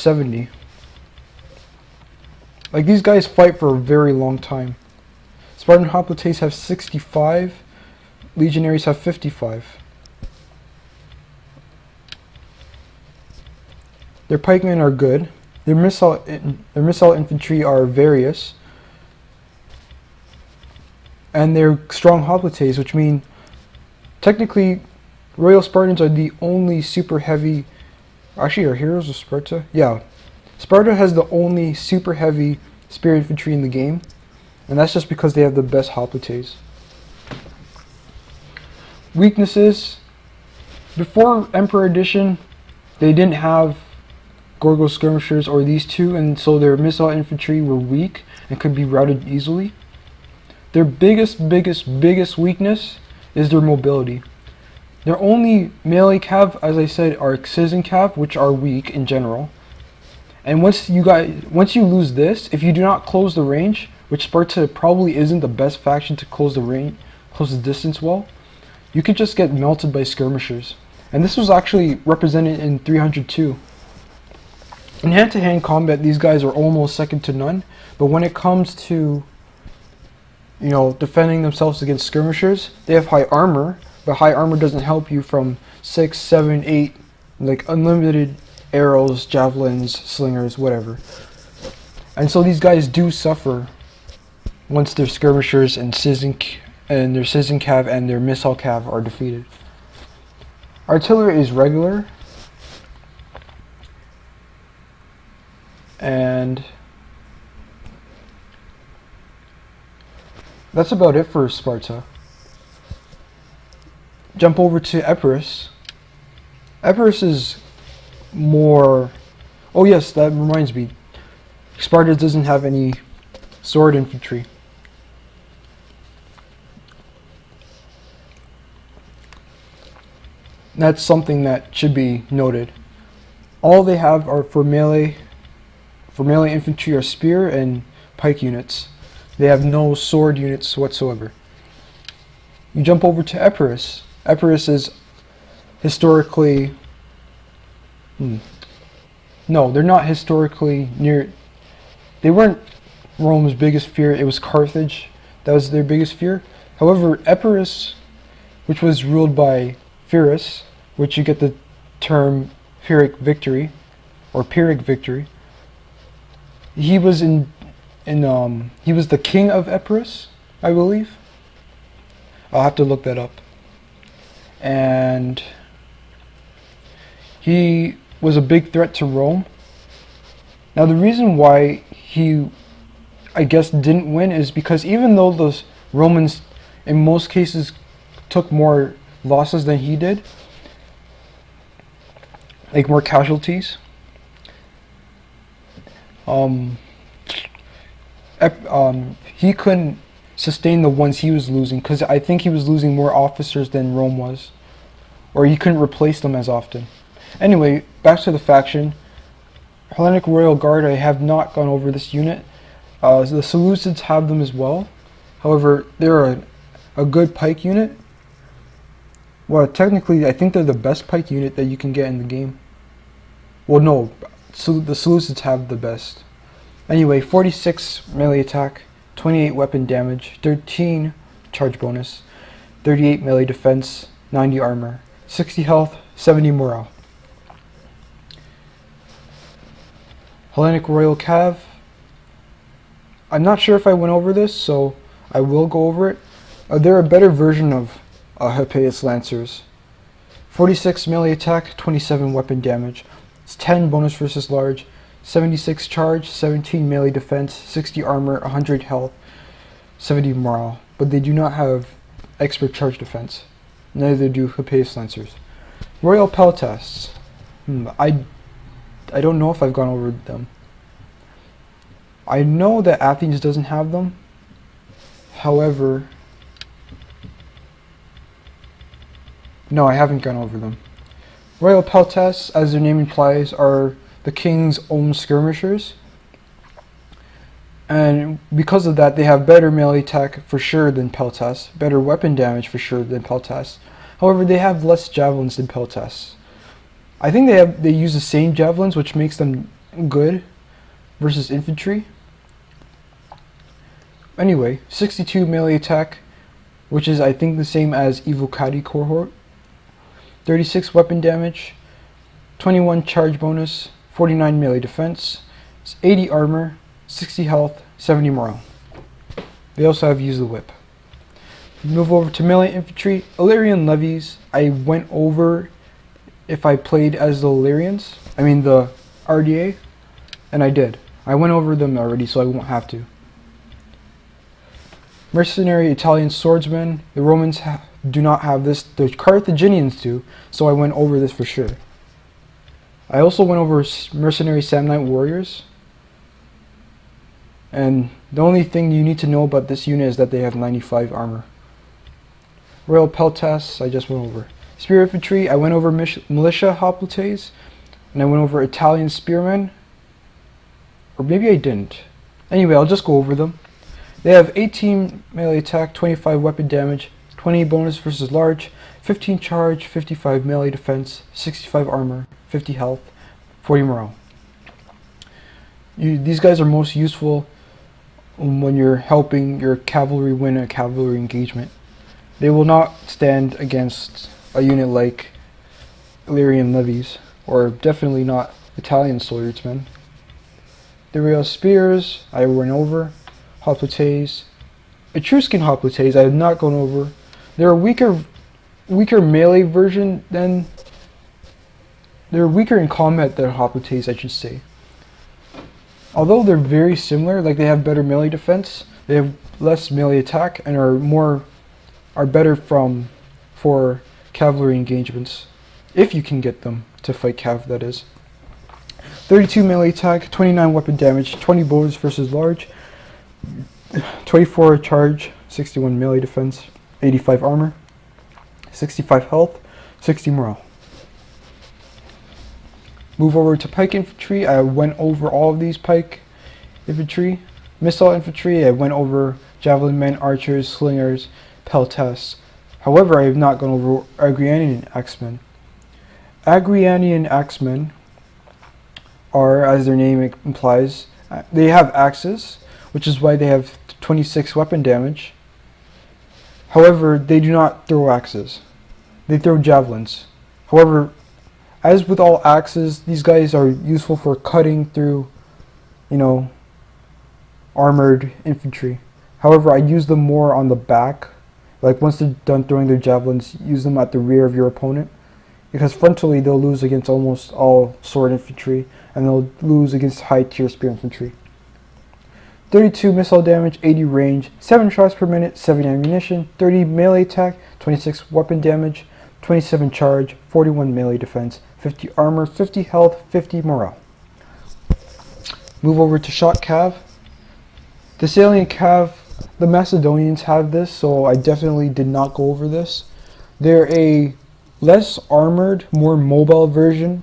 70. Like, these guys fight for a very long time. Spartan hoplites have 65. Legionaries have 55. Their pikemen are good. Their missile infantry are various. And they're strong hoplites, which mean technically Royal Spartans are the only super heavy. Actually, are heroes of Sparta? Yeah. Sparta has the only super heavy spear infantry in the game, and that's just because they have the best hoplites. Weaknesses. Before Emperor Edition, they didn't have Gorgo skirmishers or these two, and so their missile infantry were weak and could be routed easily. Their biggest weakness is their mobility. Their only melee cav, as I said, are Citizen cav, which are weak in general. And once you lose this, if you do not close the range, which Sparta probably isn't the best faction to close the distance well, you could just get melted by skirmishers. And this was actually represented in 302. In hand-to-hand combat, these guys are almost second to none, but when it comes to, you know, defending themselves against skirmishers, they have high armor, but high armor doesn't help you from 6, 7, 8, like unlimited arrows, javelins, slingers, whatever. And so these guys do suffer once their skirmishers and their citizen cav and their missile cav are defeated. Artillery is regular, and that's about it for Sparta. Jump over to Epirus. Epirus is more... Oh yes, that reminds me. Sparta doesn't have any sword infantry. That's something that should be noted. All they have are for melee infantry are spear and pike units. They have no sword units whatsoever. You jump over to Epirus. Epirus is historically... No, they're not historically near... They weren't Rome's biggest fear, it was Carthage. That was their biggest fear. However, Epirus, which was ruled by Pyrrhus, which you get the term Pyrrhic victory, or Pyrrhic victory. He was he was the king of Epirus, I believe. I'll have to look that up. And he was a big threat to Rome. Now the reason why he, I guess, didn't win is because even though the Romans in most cases took more losses than he did, like more casualties, he couldn't sustain the ones he was losing, because I think he was losing more officers than Rome was, or he couldn't replace them as often. Anyway, back to the faction. Hellenic Royal Guard, I have not gone over this unit. The Seleucids have them as well. However, they're a good pike unit. Well, technically, I think they're the best pike unit that you can get in the game. Well, no, so the Seleucids have the best. Anyway, 46 melee attack, 28 weapon damage, 13 charge bonus, 38 melee defense, 90 armor, 60 health, 70 morale. Hellenic Royal Cav. I'm not sure if I went over this, so I will go over it. They're a better version of Hippias Lancers. 46 melee attack, 27 weapon damage. It's 10 bonus versus large, 76 charge, 17 melee defense, 60 armor, 100 health, 70 morale. But they do not have expert charge defense. Neither do Hippias Lancers. Royal Peltasts. I don't know if I've gone over them. I know that Athens doesn't have them. However, no, I haven't gone over them. Royal Peltasts, as their name implies, are the king's own skirmishers. And because of that, they have better melee attack for sure than Peltasts, better weapon damage for sure than Peltasts. However, they have less javelins than Peltasts. I think they use the same javelins, which makes them good versus infantry. Anyway, 62 melee attack, which is I think the same as Evocati cohort. 36 weapon damage, 21 charge bonus, 49 melee defense, 80 armor, 60 health, 70 morale. They also have use the whip. Move over to melee infantry. Illyrian levies, I went over if I played as the Illyrians, the RDA, and I did. I went over them already, so I won't have to. Mercenary Italian swordsmen, the Romans do not have this, the Carthaginians do, so I went over this for sure. I also went over mercenary Samnite warriors, and the only thing you need to know about this unit is that they have 95 armor. Royal Peltas, I just went over. Spear infantry, I went over militia hoplites, and I went over Italian spearmen, or maybe I didn't. Anyway, I'll just go over them. They have 18 melee attack, 25 weapon damage, 20 bonus versus large, 15 charge, 55 melee defense, 65 armor, 50 health, 40 morale. These guys are most useful when you're helping your cavalry win a cavalry engagement. They will not stand against a unit like Illyrian levies, or definitely not Italian swordsmen. The Royal spears, I went over. Hoplites, Etruscan hoplites, I have not gone over. They're a weaker melee version than. They're weaker in combat than hoplites, I should say. Although they're very similar, like they have better melee defense, they have less melee attack and are better for cavalry engagements, if you can get them to fight cav, that is. 32 melee attack, 29 weapon damage, 20 bonus versus large, 24 charge, 61 melee defense, 85 armor, 65 health, 60 morale. Move over to pike infantry. I went over all of these pike infantry. Missile infantry, I went over javelin men, archers, slingers, peltas. However, I have not gone over Agrianian axemen. Agrianian axemen are, as their name implies, they have axes, which is why they have 26 weapon damage. However, they do not throw axes. They throw javelins. However, as with all axes, these guys are useful for cutting through, armored infantry. However, I use them more on the back. Like once they're done throwing their javelins, use them at the rear of your opponent. Because frontally, they'll lose against almost all sword infantry, and they'll lose against high tier spear infantry. 32 missile damage, 80 range, 7 shots per minute, 70 ammunition, 30 melee attack, 26 weapon damage, 27 charge, 41 melee defense, 50 armor, 50 health, 50 morale. Move over to shot cav. The Thessalian cav, the Macedonians have this, so I definitely did not go over this. They're a less armored, more mobile version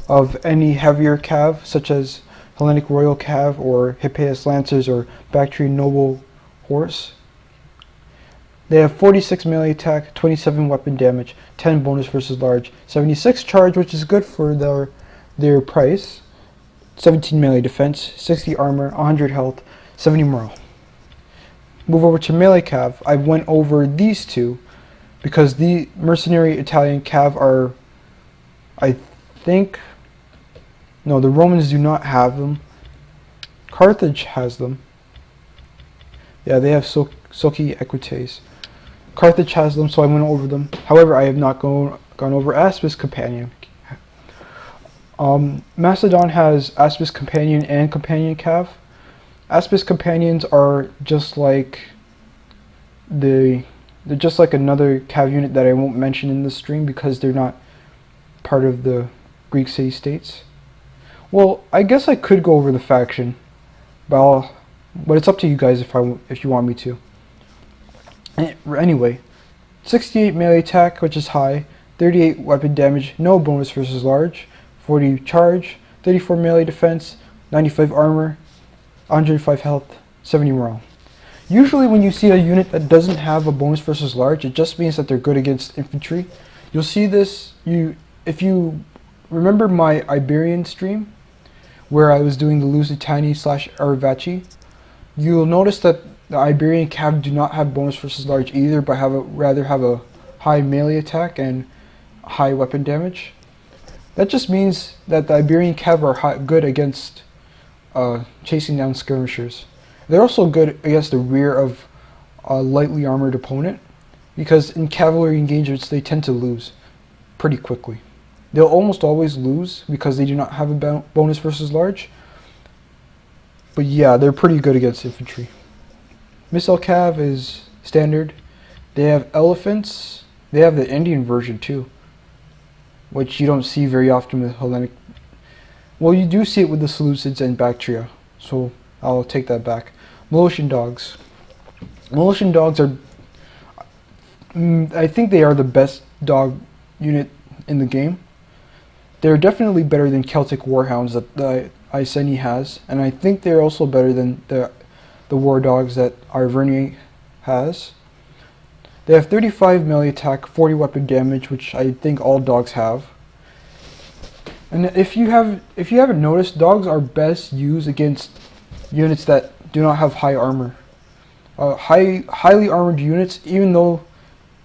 of any heavier cav, such as Hellenic Royal Cav or Hippeus Lancers or Bactrian Noble Horse. They have 46 melee attack, 27 weapon damage, 10 bonus versus large, 76 charge, which is good for their price, 17 melee defense, 60 armor, 100 health, 70 morale. Move over to melee cav. I went over these two because the mercenary Italian cav are, I think, no, the Romans do not have them. Carthage has them. Yeah, they have Soci Equites. Carthage has them, so I went over them. However, I have not gone over Aspis Companion. Macedon has Aspis Companion and Companion Cav. Aspis Companions are just like they're just like another Cav unit that I won't mention in this stream because they're not part of the Greek city-states. Well, I guess I could go over the faction, but it's up to you guys if you want me to. Anyway, 68 melee attack, which is high, 38 weapon damage, no bonus versus large, 40 charge, 34 melee defense, 95 armor, 105 health, 70 morale. Usually when you see a unit that doesn't have a bonus versus large, it just means that they're good against infantry. You'll see this, if you remember my Iberian stream, where I was doing the Lusitani / Aravaci, you'll notice that the Iberian Cav do not have bonus versus large either, but rather have a high melee attack and high weapon damage. That just means that the Iberian Cav are good against chasing down skirmishers. They're also good against the rear of a lightly armored opponent, because in cavalry engagements they tend to lose pretty quickly. They'll almost always lose because they do not have a bonus versus large. But yeah, they're pretty good against infantry. Missile Cav is standard. They have elephants. They have the Indian version too, which you don't see very often with Hellenic. Well, you do see it with the Seleucids and Bactria, so I'll take that back. Militian dogs. Militian dogs are, I think they are the best dog unit in the game. They're definitely better than Celtic Warhounds that the Iceni has, and I think they're also better than the war dogs that Arverni has. They have 35 melee attack, 40 weapon damage, which I think all dogs have. And if you haven't noticed, dogs are best used against units that do not have high armor. Highly armored units, even though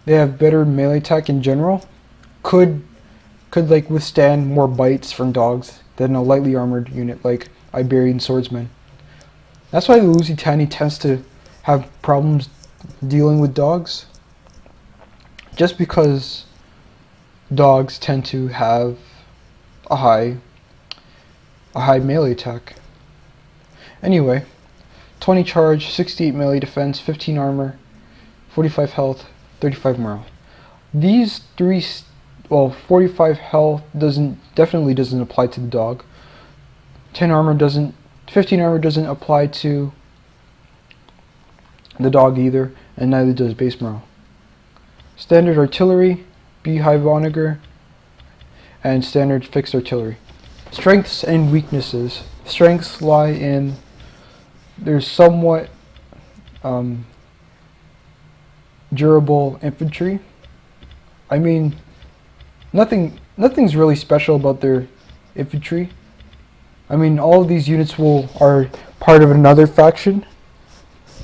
they have better melee attack in general, could like withstand more bites from dogs than a lightly armored unit like Iberian swordsmen. That's why the Lusitani tends to have problems dealing with dogs, just because dogs tend to have a high melee attack. Anyway, 20 charge, 68 melee defense, 15 armor, 45 health, 35 morale. These three, well, 45 health definitely doesn't apply to the dog. 15 armor doesn't apply to the dog either, and neither does base morale. Standard artillery, beehive onager, and standard fixed artillery. Strengths and weaknesses. Strengths lie in there's somewhat durable infantry. I mean, nothing's really special about their infantry. I mean, all of these units are part of another faction.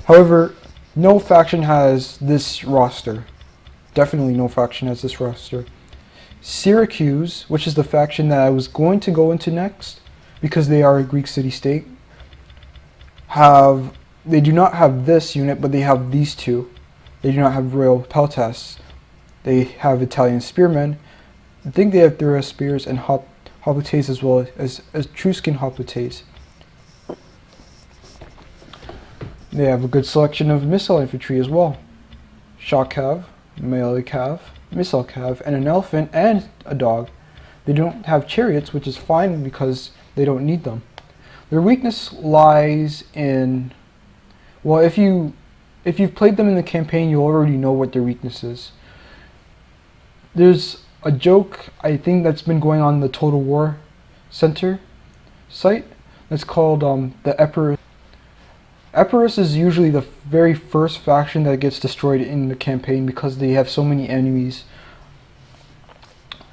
However, no faction has this roster. Definitely no faction has this roster. Syracuse, which is the faction that I was going to go into next, because they are a Greek city-state, they do not have this unit, but they have these two. They do not have Royal Peltasts. They have Italian spearmen. I think they have Thura spears and hoplites as well as Etruscan hoplites. They have a good selection of missile infantry as well. Shock cav, melee cav, missile cav, and an elephant and a dog. They don't have chariots, which is fine because they don't need them. Their weakness lies in, well, if you've played them in the campaign, you already know what their weakness is. There's a joke, I think, that's been going on in the Total War Center site. It's called the Epirus. Epirus is usually the very first faction that gets destroyed in the campaign because they have so many enemies.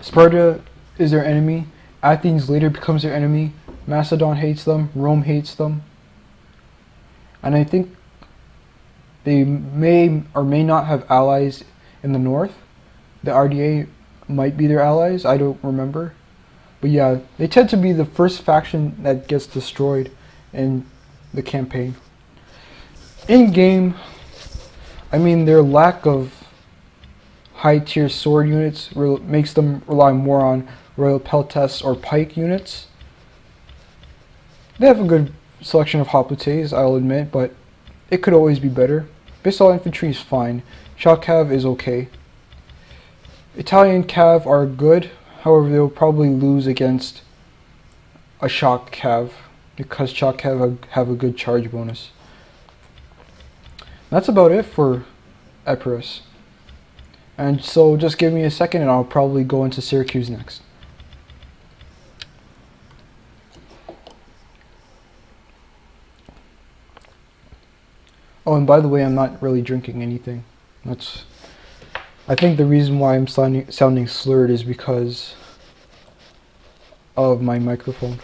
Sparta is their enemy. Athens later becomes their enemy. Macedon hates them. Rome hates them. And I think they may or may not have allies in the north. The RDA might be their allies. I don't remember. But yeah, they tend to be the first faction that gets destroyed in the campaign. In game, I mean, their lack of high tier sword units makes them rely more on Royal Peltasts or pike units. They have a good selection of hoplites, I'll admit, but it could always be better. Basal infantry is fine. Shock cav is okay. Italian cav are good, however they'll probably lose against a shock cav because shock cav have a good charge bonus. That's about it for Epirus. And so just give me a second and I'll probably go into Syracuse next. Oh, and by the way, I'm not really drinking anything. I think the reason why I'm sounding slurred is because of my microphone.